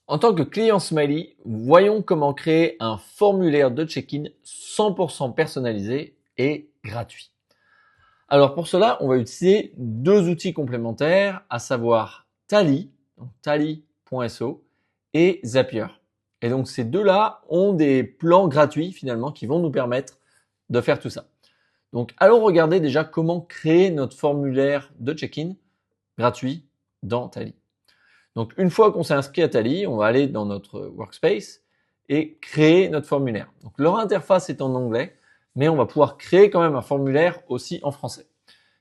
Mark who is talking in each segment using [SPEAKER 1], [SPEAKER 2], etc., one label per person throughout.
[SPEAKER 1] En tant que client Smiley, voyons comment créer un formulaire de check-in 100% personnalisé et gratuit. Alors pour cela, on va utiliser deux outils complémentaires, à savoir Tally, donc tally.so, et Zapier. Et donc ces deux-là ont des plans gratuits finalement qui vont nous permettre de faire tout ça. Donc allons regarder déjà comment créer notre formulaire de check-in gratuit dans Tally. Donc une fois qu'on s'est inscrit à Tally, on va aller dans notre workspace et créer notre formulaire. Donc leur interface est en anglais, mais on va pouvoir créer quand même un formulaire aussi en français.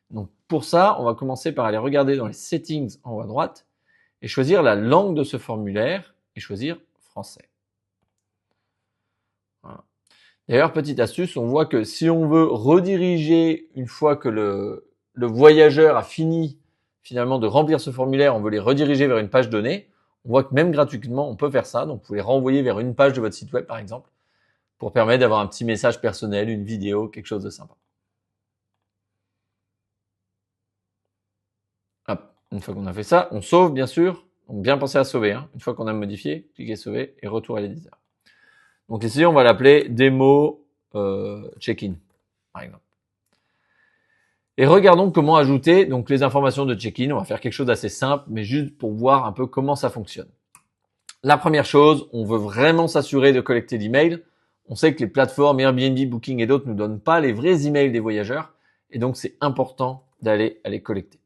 [SPEAKER 1] Donc pour ça, on va commencer par aller regarder dans les settings en haut à droite et choisir la langue de ce formulaire et choisir français. Voilà. D'ailleurs, petite astuce, on voit que si on veut rediriger une fois que le voyageur a fini finalement de remplir ce formulaire, on veut les rediriger vers une page donnée, on voit que même gratuitement, on peut faire ça. Donc, vous pouvez renvoyer vers une page de votre site web, par exemple, pour permettre d'avoir un petit message personnel, une vidéo, quelque chose de sympa. Hop. Une fois qu'on a fait ça, on sauve, bien sûr. Donc, bien penser à sauver. Hein. Une fois qu'on a modifié, cliquez sauver et retour à l'éditeur. Donc ici, on va l'appeler démo check-in, par exemple. Et regardons comment ajouter donc les informations de check-in. On va faire quelque chose d'assez simple, mais juste pour voir un peu comment ça fonctionne. La première chose, on veut vraiment s'assurer de collecter l'email. On sait que les plateformes Airbnb, Booking et d'autres ne nous donnent pas les vrais emails des voyageurs. Et donc, c'est important d'aller les collecter.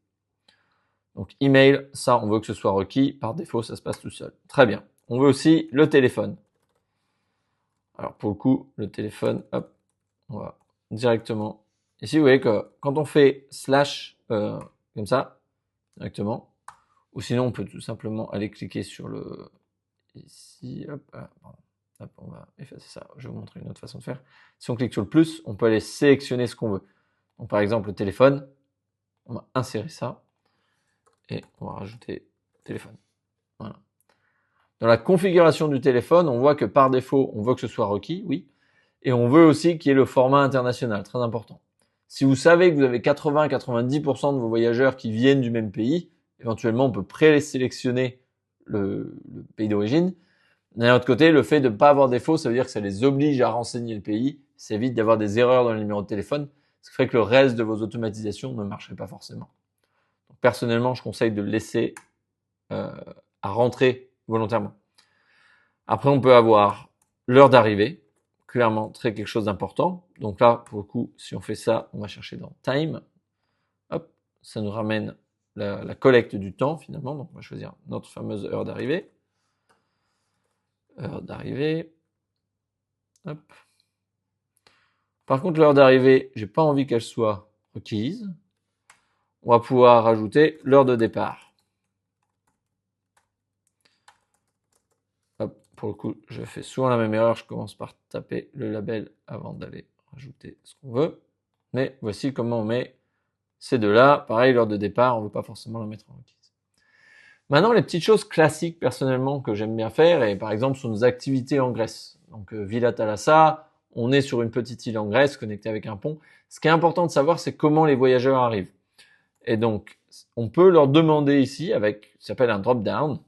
[SPEAKER 1] Donc, email, ça, on veut que ce soit requis. Par défaut, ça se passe tout seul. Très bien. On veut aussi le téléphone. Alors, pour le coup, le téléphone, hop, on va directement. Ici, vous voyez que quand on fait slash comme ça, directement, ou sinon, on peut tout simplement aller cliquer sur le ici, hop, pardon. Hop, on va effacer ça. Je vais vous montrer une autre façon de faire. Si on clique sur le plus, on peut aller sélectionner ce qu'on veut. Donc, par exemple, le téléphone, on va insérer ça et on va rajouter téléphone. Voilà. Dans la configuration du téléphone, on voit que par défaut, on veut que ce soit requis, oui, et on veut aussi qu'il y ait le format international, très important. Si vous savez que vous avez 80-90% de vos voyageurs qui viennent du même pays, éventuellement, on peut présélectionner le pays d'origine. D'un autre côté, le fait de ne pas avoir défaut, ça veut dire que ça les oblige à renseigner le pays. Ça évite d'avoir des erreurs dans le numéro de téléphone, ce qui ferait que le reste de vos automatisations ne marcherait pas forcément. Donc, personnellement, je conseille de le laisser à rentrer volontairement. Après, on peut avoir l'heure d'arrivée, clairement très quelque chose d'important. Donc là, pour le coup, si on fait ça, on va chercher dans Time. Hop, ça nous ramène la collecte du temps finalement. Donc on va choisir notre fameuse heure d'arrivée. Heure d'arrivée. Hop. Par contre, l'heure d'arrivée, j'ai pas envie qu'elle soit requise. On va pouvoir rajouter l'heure de départ. Hop, pour le coup, je fais souvent la même erreur. Je commence par taper le label avant d'aller rajouter ce qu'on veut. Mais voici comment on met ces deux-là. Pareil, l'heure de départ, on ne veut pas forcément la mettre en requise. Maintenant, les petites choses classiques personnellement que j'aime bien faire, et par exemple sur nos activités en Grèce. Donc Villa Thalassa, on est sur une petite île en Grèce connectée avec un pont. Ce qui est important de savoir, c'est comment les voyageurs arrivent. Et donc, on peut leur demander ici, avec ce qui s'appelle un drop-down,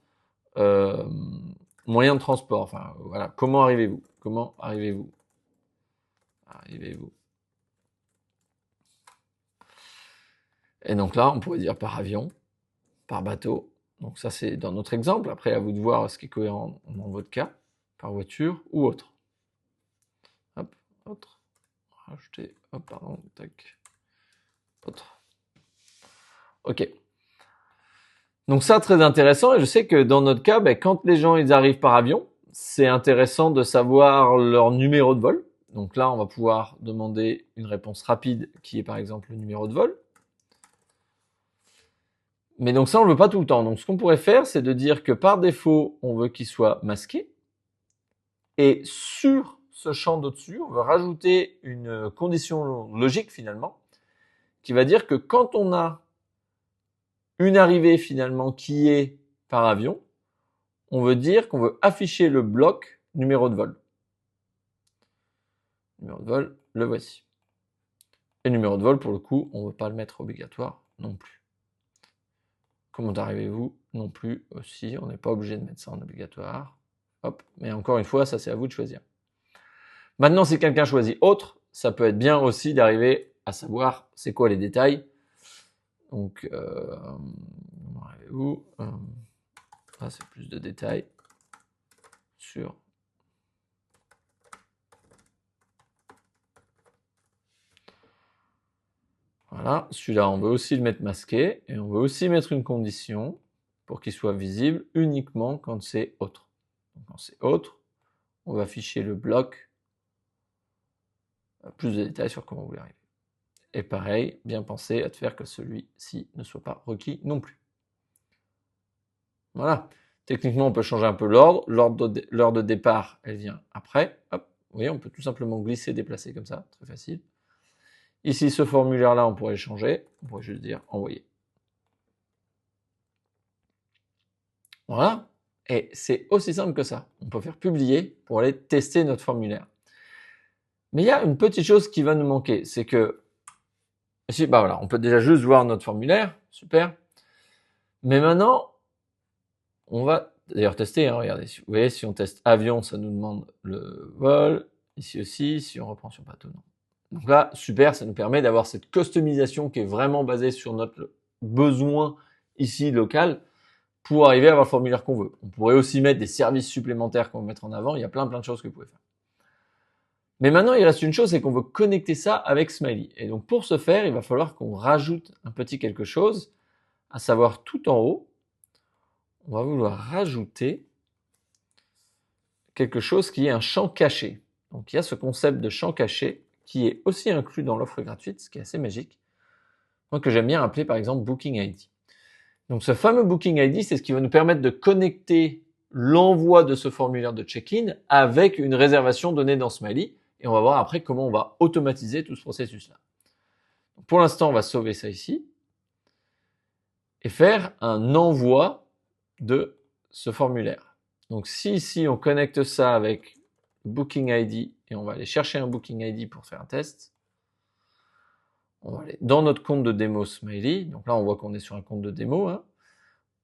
[SPEAKER 1] moyen de transport. Enfin, voilà, comment arrivez-vous? Comment arrivez-vous? Arrivez-vous? Et donc là, on pourrait dire par avion, par bateau. Donc ça, c'est dans notre exemple. Après, à vous de voir ce qui est cohérent dans votre cas, par voiture ou autre. Hop, autre. Rajouter, hop, pardon, tac. Autre. Ok. Donc ça, très intéressant. Et je sais que dans notre cas, quand les gens ils arrivent par avion, c'est intéressant de savoir leur numéro de vol. Donc là, on va pouvoir demander une réponse rapide qui est par exemple le numéro de vol. Mais donc ça, on ne le veut pas tout le temps. Donc ce qu'on pourrait faire, c'est de dire que par défaut, on veut qu'il soit masqué. Et sur ce champ d'au-dessus, on veut rajouter une condition logique finalement, qui va dire que quand on a une arrivée finalement qui est par avion, on veut dire qu'on veut afficher le bloc numéro de vol. Numéro de vol, le voici. Et numéro de vol, pour le coup, on ne veut pas le mettre obligatoire non plus. Comment arrivez-vous? non plus aussi. On n'est pas obligé de mettre ça en obligatoire. Hop. Mais encore une fois, ça c'est à vous de choisir. Maintenant, si quelqu'un choisit autre, ça peut être bien aussi d'arriver à savoir c'est quoi les détails. Donc, on va arriver où là, c'est plus de détails sur voilà, celui-là, on veut aussi le mettre masqué et on veut aussi mettre une condition pour qu'il soit visible uniquement quand c'est autre. Donc, quand c'est autre, on va afficher le bloc, plus de détails sur comment vous voulez arriver. Et pareil, bien penser à te faire que celui-ci ne soit pas requis non plus. Voilà. Techniquement, on peut changer un peu l'ordre. L'heure de départ, elle vient après. Hop. Vous voyez, on peut tout simplement glisser, déplacer comme ça. Très facile. Ici, ce formulaire-là, on pourrait le changer. On pourrait juste dire envoyer. Voilà. Et c'est aussi simple que ça. On peut faire publier pour aller tester notre formulaire. Mais il y a une petite chose qui va nous manquer. C'est que, ici, bah voilà, on peut déjà juste voir notre formulaire. Super. Mais maintenant, on va d'ailleurs tester. Hein, regardez, vous voyez, si on teste avion, ça nous demande le vol. Ici aussi, si on reprend sur bateau, non. Donc là, super, ça nous permet d'avoir cette customisation qui est vraiment basée sur notre besoin ici local pour arriver à avoir le formulaire qu'on veut. On pourrait aussi mettre des services supplémentaires qu'on veut mettre en avant. Il y a plein de choses que vous pouvez faire. Mais maintenant, il reste une chose, c'est qu'on veut connecter ça avec Smiley. Et donc pour ce faire, il va falloir qu'on rajoute un petit quelque chose, à savoir tout en haut, on va vouloir rajouter quelque chose qui est un champ caché. Donc il y a ce concept de champ caché qui est aussi inclus dans l'offre gratuite, ce qui est assez magique, moi que j'aime bien appeler par exemple Booking ID. Donc ce fameux Booking ID, c'est ce qui va nous permettre de connecter l'envoi de ce formulaire de check-in avec une réservation donnée dans Smiley, et on va voir après comment on va automatiser tout ce processus-là. Pour l'instant, on va sauver ça ici, et faire un envoi de ce formulaire. Donc si ici on connecte ça avec Booking ID et on va aller chercher un Booking ID pour faire un test, on va aller dans notre compte de démo Smiley. Donc là on voit qu'on est sur un compte de démo. Hein.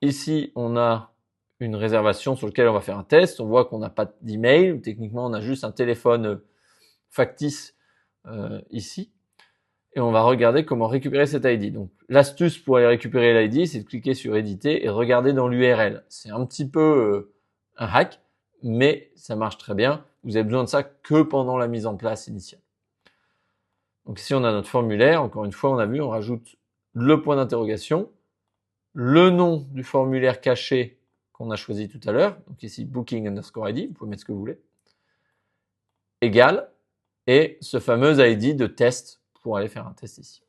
[SPEAKER 1] Ici on a une réservation sur laquelle on va faire un test. On voit qu'on n'a pas d'email. Techniquement on a juste un téléphone factice ici. Et on va regarder comment récupérer cet ID. Donc l'astuce pour aller récupérer l'ID, c'est de cliquer sur éditer et regarder dans l'URL. C'est un petit peu un hack, mais ça marche très bien. Vous avez besoin de ça que pendant la mise en place initiale. Donc ici on a notre formulaire, encore une fois on a vu, on rajoute le point d'interrogation, le nom du formulaire caché qu'on a choisi tout à l'heure, donc ici booking_ID, vous pouvez mettre ce que vous voulez, égal, et ce fameux ID de test pour aller faire un test ici.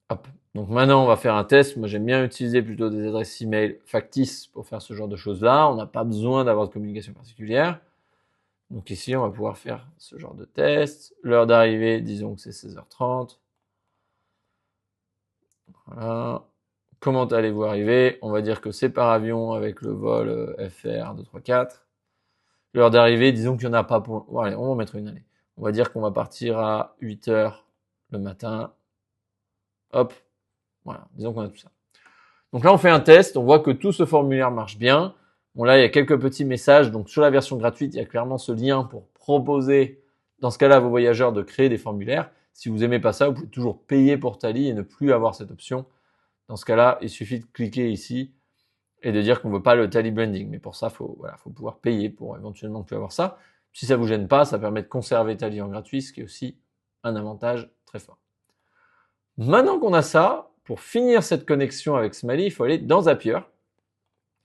[SPEAKER 1] Hop. Donc maintenant, on va faire un test. Moi, j'aime bien utiliser plutôt des adresses email factices pour faire ce genre de choses-là. On n'a pas besoin d'avoir de communication particulière. Donc ici, on va pouvoir faire ce genre de test. L'heure d'arrivée, disons que c'est 16h30. Voilà. Comment allez-vous arriver? On va dire que c'est par avion avec le vol FR 234. L'heure d'arrivée, disons qu'il n'y en a pas pour... Bon, allez, on va mettre une année. On va dire qu'on va partir à 8h le matin. Hop. Voilà, disons qu'on a tout ça. Donc là, on fait un test. On voit que tout ce formulaire marche bien. Bon, là, il y a quelques petits messages. Donc, sur la version gratuite, il y a clairement ce lien pour proposer, dans ce cas-là, à vos voyageurs de créer des formulaires. Si vous aimez pas ça, vous pouvez toujours payer pour Tally et ne plus avoir cette option. Dans ce cas-là, il suffit de cliquer ici et de dire qu'on veut pas le Tally Branding. Mais pour ça, faut pouvoir payer pour éventuellement plus avoir ça. Si ça vous gêne pas, ça permet de conserver Tally en gratuit, ce qui est aussi un avantage très fort. Maintenant qu'on a ça, pour finir cette connexion avec Smiley, il faut aller dans Zapier.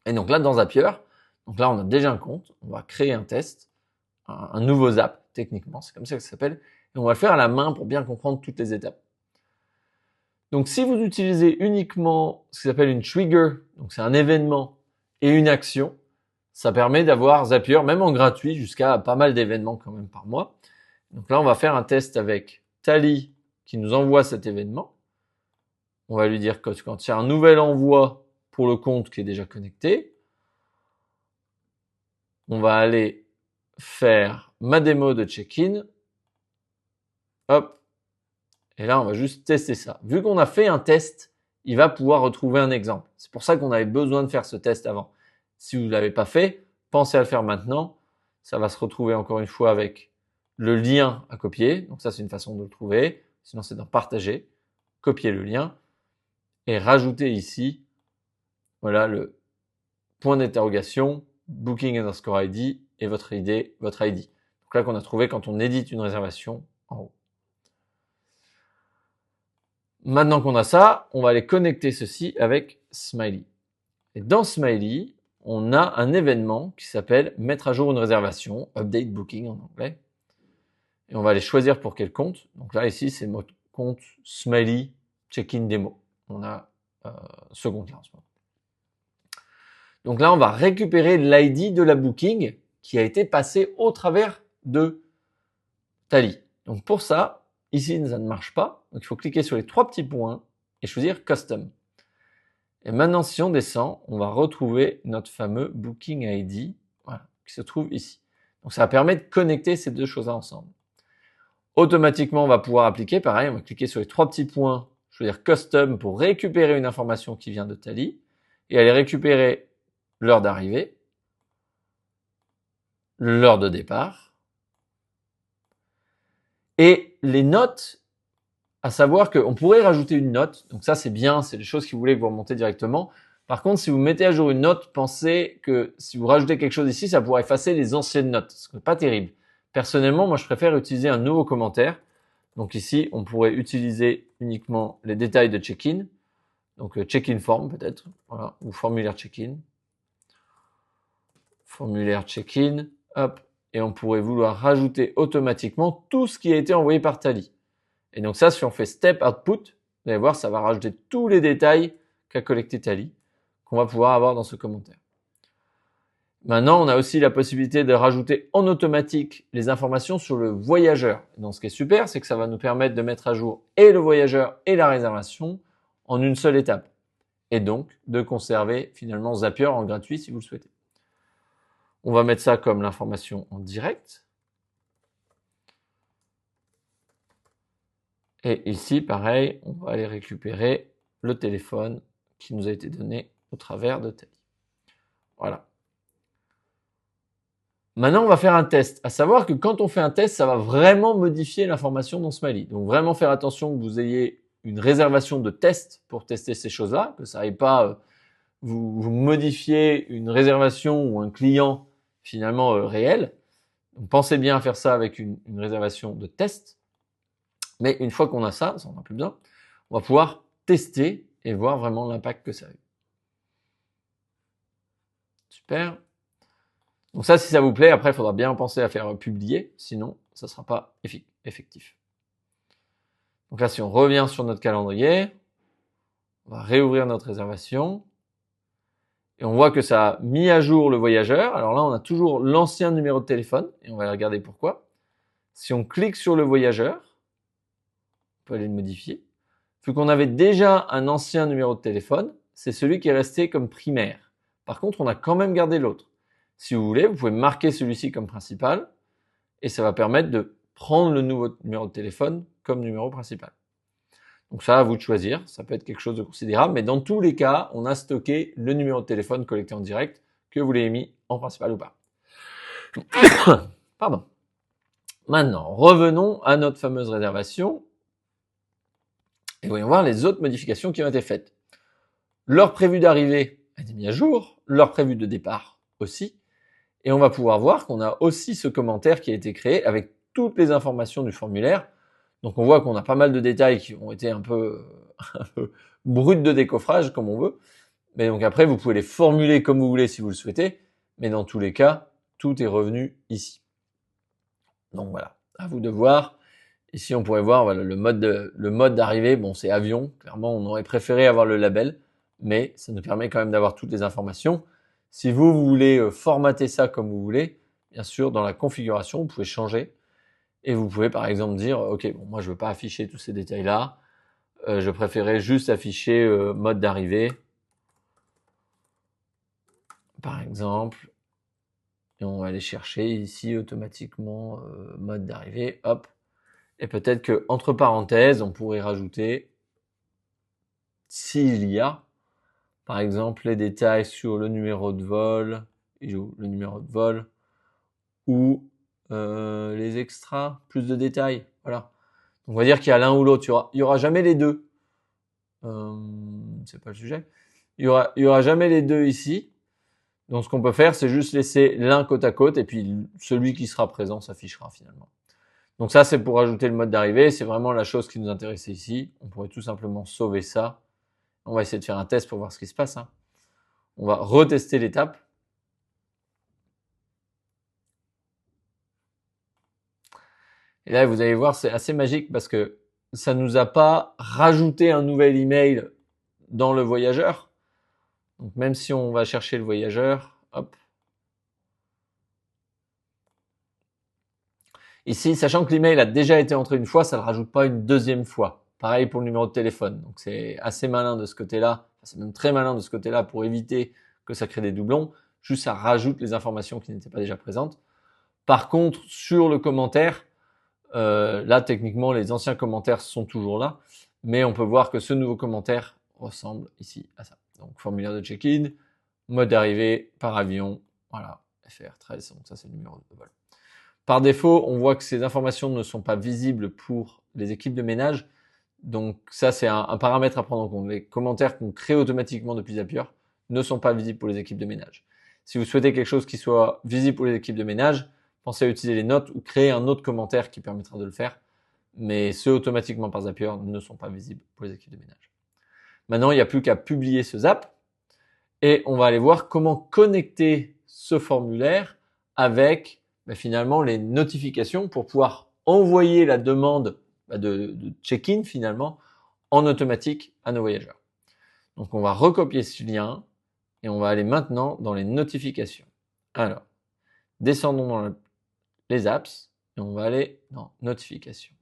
[SPEAKER 1] Et donc là, dans Zapier, donc là, on a déjà un compte. On va créer un test, un nouveau Zap, techniquement. C'est comme ça que ça s'appelle. Et on va le faire à la main pour bien comprendre toutes les étapes. Donc, si vous utilisez uniquement ce qui s'appelle une trigger, donc c'est un événement et une action, ça permet d'avoir Zapier, même en gratuit, jusqu'à pas mal d'événements quand même par mois. Donc là, on va faire un test avec Tally qui nous envoie cet événement. On va lui dire que quand il y a un nouvel envoi pour le compte qui est déjà connecté, on va aller faire ma démo de check-in. Hop. Et là, on va juste tester ça. Vu qu'on a fait un test il va pouvoir retrouver un exemple. C'est pour ça qu'on avait besoin de faire ce test avant. Si vous ne l'avez pas fait, pensez à le faire maintenant. Ça va se retrouver encore une fois avec le lien à copier. Donc ça, c'est une façon de le trouver. Sinon, c'est d'en partager. Copier le lien et rajouter ici, voilà, le point d'interrogation, booking_id et votre ID. Donc là, qu'on a trouvé quand on édite une réservation en haut. Maintenant qu'on a ça, on va aller connecter ceci avec Smiley. Et dans Smiley, on a un événement qui s'appelle mettre à jour une réservation, update booking en anglais. Et on va aller choisir pour quel compte. Donc là, ici, c'est mon compte Smiley check-in démo. On a ce compte-là en ce moment. Donc là, on va récupérer l'ID de la booking qui a été passé au travers de Tally. Donc pour ça, ici, ça ne marche pas. Donc il faut cliquer sur les 3 petits points et choisir Custom. Et maintenant, si on descend, on va retrouver notre fameux Booking ID, voilà, qui se trouve ici. Donc ça va permettre de connecter ces deux choses-là ensemble. Automatiquement, on va pouvoir appliquer, pareil, on va cliquer sur les 3 petits points, choisir Custom pour récupérer une information qui vient de Tally et aller récupérer l'heure d'arrivée, l'heure de départ et les notes, à savoir qu'on pourrait rajouter une note. Donc ça, c'est bien, c'est des choses qui voulaient que vous remontez directement. Par contre, si vous mettez à jour une note, pensez que si vous rajoutez quelque chose ici, ça pourrait effacer les anciennes notes. Ce n'est pas terrible. Personnellement, moi, je préfère utiliser un nouveau commentaire. Donc ici, on pourrait utiliser uniquement les détails de check-in. Donc check-in form peut-être, voilà, ou formulaire check-in. Formulaire check-in, hop. Et on pourrait vouloir rajouter automatiquement tout ce qui a été envoyé par Tally. Et donc ça, si on fait step output, vous allez voir, ça va rajouter tous les détails qu'a collecté Tally, qu'on va pouvoir avoir dans ce commentaire. Maintenant, on a aussi la possibilité de rajouter en automatique les informations sur le voyageur. Donc ce qui est super, c'est que ça va nous permettre de mettre à jour et le voyageur et la réservation en une seule étape. Et donc de conserver finalement Zapier en gratuit si vous le souhaitez. On va mettre ça comme l'information en direct. Et ici, pareil, on va aller récupérer le téléphone qui nous a été donné au travers de Tally. Voilà. Maintenant, on va faire un test. À savoir que quand on fait un test, ça va vraiment modifier l'information dans Smiley. Donc vraiment faire attention que vous ayez une réservation de test pour tester ces choses-là, que ça n'aille pas vous modifier une réservation ou un client finalement réel. Donc pensez bien à faire ça avec une réservation de test. Mais une fois qu'on a ça, ça on n'a plus besoin, on va pouvoir tester et voir vraiment l'impact que ça a eu. Super. Donc ça, si ça vous plaît, après, il faudra bien penser à faire publier, sinon ça ne sera pas effectif. Donc là, si on revient sur notre calendrier, on va réouvrir notre réservation. Et on voit que ça a mis à jour le voyageur. Alors là, on a toujours l'ancien numéro de téléphone, et on va regarder pourquoi. Si on clique sur le voyageur, on peut aller le modifier. Vu qu'on avait déjà un ancien numéro de téléphone, c'est celui qui est resté comme primaire. Par contre, on a quand même gardé l'autre. Si vous voulez, vous pouvez marquer celui-ci comme principal et ça va permettre de prendre le nouveau numéro de téléphone comme numéro principal. Donc ça, à vous de choisir. Ça peut être quelque chose de considérable, mais dans tous les cas, on a stocké le numéro de téléphone collecté en direct, que vous l'ayez mis en principal ou pas. Pardon. Maintenant, revenons à notre fameuse réservation et voyons voir les autres modifications qui ont été faites. L'heure prévue d'arrivée a été mise à jour, l'heure prévue de départ aussi, et on va pouvoir voir qu'on a aussi ce commentaire qui a été créé avec toutes les informations du formulaire. Donc on voit qu'on a pas mal de détails qui ont été un peu bruts de décoffrage comme on veut, mais donc après vous pouvez les formuler comme vous voulez si vous le souhaitez, mais dans tous les cas, tout est revenu ici. Donc voilà, à vous de voir. Ici, on pourrait voir voilà, le mode d'arrivée. Bon, c'est avion. Clairement, on aurait préféré avoir le label, mais ça nous permet quand même d'avoir toutes les informations. Si vous voulez formater ça comme vous voulez, bien sûr, dans la configuration, vous pouvez changer. Et vous pouvez, par exemple, dire, OK, bon, moi, je veux pas afficher tous ces détails-là. Je préférais juste afficher mode d'arrivée, par exemple. Et on va aller chercher ici automatiquement mode d'arrivée. Hop. Et peut-être que entre parenthèses, on pourrait rajouter s'il y a, par exemple, les détails sur le numéro de vol, le numéro de vol, ou les extras, plus de détails, voilà. On va dire qu'il y a l'un ou l'autre, il y aura jamais les deux. C'est pas le sujet. Il y aura jamais les deux ici. Donc ce qu'on peut faire, c'est juste laisser l'un côte à côte et puis celui qui sera présent s'affichera finalement. Donc ça, c'est pour ajouter le mode d'arrivée. C'est vraiment la chose qui nous intéressait ici. On pourrait tout simplement sauver ça. On va essayer de faire un test pour voir ce qui se passe. Hein. On va retester l'étape. Et là, vous allez voir, c'est assez magique parce que ça nous a pas rajouté un nouvel email dans le voyageur. Donc même si on va chercher le voyageur, hop. Ici, sachant que l'email a déjà été entré une fois, ça ne le rajoute pas une deuxième fois. Pareil pour le numéro de téléphone. Donc c'est assez malin de ce côté-là. C'est même très malin de ce côté-là pour éviter que ça crée des doublons. Juste ça rajoute les informations qui n'étaient pas déjà présentes. Par contre, sur le commentaire, là techniquement les anciens commentaires sont toujours là, mais on peut voir que ce nouveau commentaire ressemble ici à ça. Donc formulaire de check-in, mode d'arrivée par avion, voilà, FR13, donc ça c'est le numéro de vol. Par défaut, on voit que ces informations ne sont pas visibles pour les équipes de ménage. Donc ça, c'est un paramètre à prendre en compte. Les commentaires qu'on crée automatiquement depuis Zapier ne sont pas visibles pour les équipes de ménage. Si vous souhaitez quelque chose qui soit visible pour les équipes de ménage, pensez à utiliser les notes ou créer un autre commentaire qui permettra de le faire. Mais ceux automatiquement par Zapier ne sont pas visibles pour les équipes de ménage. Maintenant, il n'y a plus qu'à publier ce Zap et on va aller voir comment connecter ce formulaire avec finalement les notifications pour pouvoir envoyer la demande de check-in finalement en automatique à nos voyageurs. Donc on va recopier ce lien et on va aller maintenant dans les notifications. Alors, descendons dans les apps et on va aller dans notifications.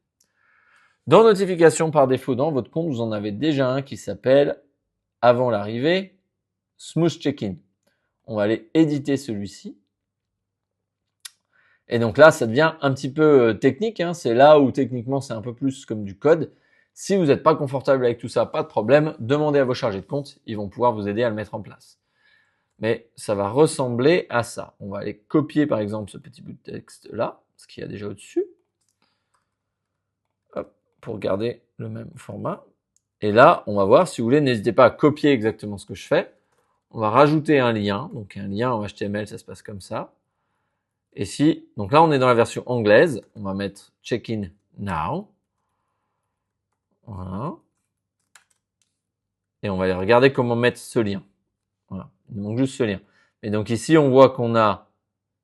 [SPEAKER 1] Dans notifications par défaut, dans votre compte, vous en avez déjà un qui s'appelle avant l'arrivée, Smooth Check-in. On va aller éditer celui-ci. Et donc là, ça devient un petit peu technique. Hein. C'est là où techniquement, c'est un peu plus comme du code. Si vous n'êtes pas confortable avec tout ça, pas de problème. Demandez à vos chargés de compte. Ils vont pouvoir vous aider à le mettre en place. Mais ça va ressembler à ça. On va aller copier par exemple ce petit bout de texte là, ce qu'il y a déjà au-dessus. Hop, pour garder le même format. Et là, on va voir, si vous voulez, n'hésitez pas à copier exactement ce que je fais. On va rajouter un lien. Donc un lien en HTML, ça se passe comme ça. Et si, donc là on est dans la version anglaise, on va mettre check-in now. Voilà. Et on va aller regarder comment mettre ce lien. Voilà. Il nous manque juste ce lien. Et donc ici on voit qu'on a,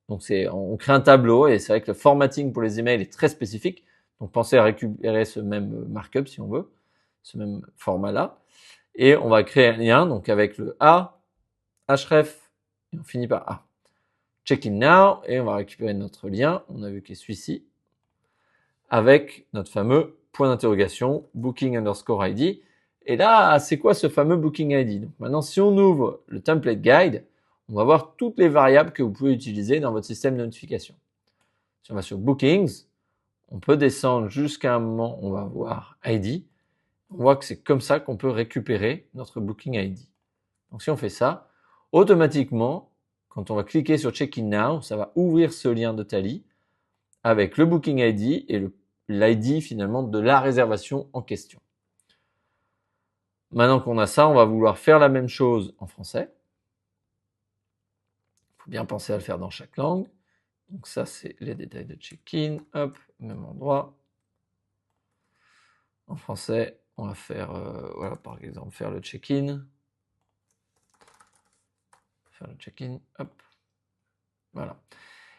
[SPEAKER 1] donc on crée un tableau et c'est vrai que le formatting pour les emails est très spécifique. Donc pensez à récupérer ce même markup si on veut, ce même format là. Et on va créer un lien donc avec le A, href, et on finit par A. Check-in now, et on va récupérer notre lien, on a vu qu'il est celui-ci, avec notre fameux point d'interrogation, booking underscore ID. Et là, c'est quoi ce fameux booking ID? Donc maintenant, si on ouvre le template guide, on va voir toutes les variables que vous pouvez utiliser dans votre système de notification. Si on va sur bookings, on peut descendre jusqu'à un moment, on va voir ID. On voit que c'est comme ça qu'on peut récupérer notre booking ID. Donc si on fait ça, automatiquement, quand on va cliquer sur Check-in Now, ça va ouvrir ce lien de Tally avec le Booking ID et l'ID finalement de la réservation en question. Maintenant qu'on a ça, on va vouloir faire la même chose en français. Il faut bien penser à le faire dans chaque langue. Donc ça, c'est les détails de check-in. Hop, même endroit. En français, on va faire, voilà, par exemple, faire le check-in. Faire le check-in, hop. Voilà.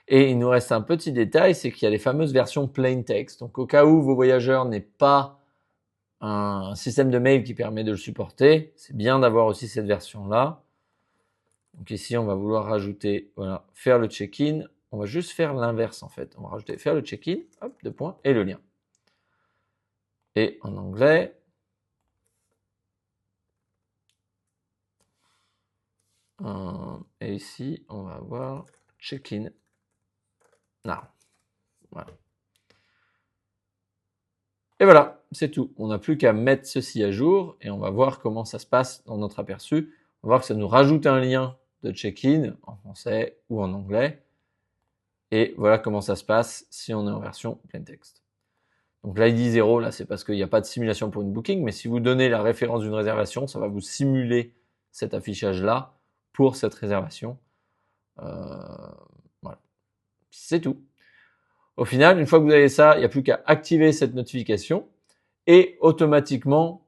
[SPEAKER 1] Et il nous reste un petit détail, c'est qu'il y a les fameuses versions plain text. Donc au cas où vos voyageurs n'aient pas un système de mail qui permet de le supporter, c'est bien d'avoir aussi cette version-là. Donc ici, on va vouloir rajouter, voilà, faire le check-in. On va juste faire l'inverse en fait. On va rajouter faire le check-in, hop, 2 points, et le lien. Et en anglais, et ici, on va avoir check-in now. Voilà. Et voilà, c'est tout. On n'a plus qu'à mettre ceci à jour et on va voir comment ça se passe dans notre aperçu. On va voir que ça nous rajoute un lien de check-in en français ou en anglais. Et voilà comment ça se passe si on est en version plein texte. Donc l'ID 0, là, c'est parce qu'il n'y a pas de simulation pour une booking, mais si vous donnez la référence d'une réservation, ça va vous simuler cet affichage-là pour cette réservation. Voilà. C'est tout. Au final, une fois que vous avez ça, il n'y a plus qu'à activer cette notification et automatiquement,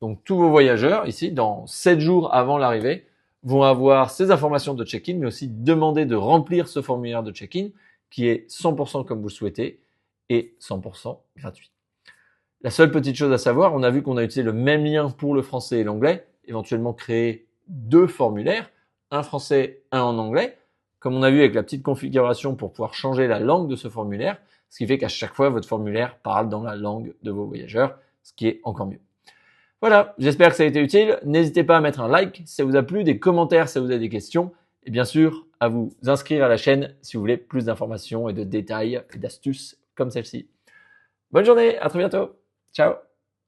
[SPEAKER 1] donc tous vos voyageurs, ici, dans 7 jours avant l'arrivée, vont avoir ces informations de check-in, mais aussi demander de remplir ce formulaire de check-in qui est 100% comme vous le souhaitez et 100% gratuit. La seule petite chose à savoir, on a vu qu'on a utilisé le même lien pour le français et l'anglais, éventuellement créer 2 formulaires, un français, un en anglais, comme on a vu avec la petite configuration pour pouvoir changer la langue de ce formulaire, ce qui fait qu'à chaque fois, votre formulaire parle dans la langue de vos voyageurs, ce qui est encore mieux. Voilà, j'espère que ça a été utile. N'hésitez pas à mettre un like si ça vous a plu, des commentaires si ça vous a des questions, et bien sûr, à vous inscrire à la chaîne si vous voulez plus d'informations et de détails et d'astuces comme celle-ci. Bonne journée, à très bientôt. Ciao.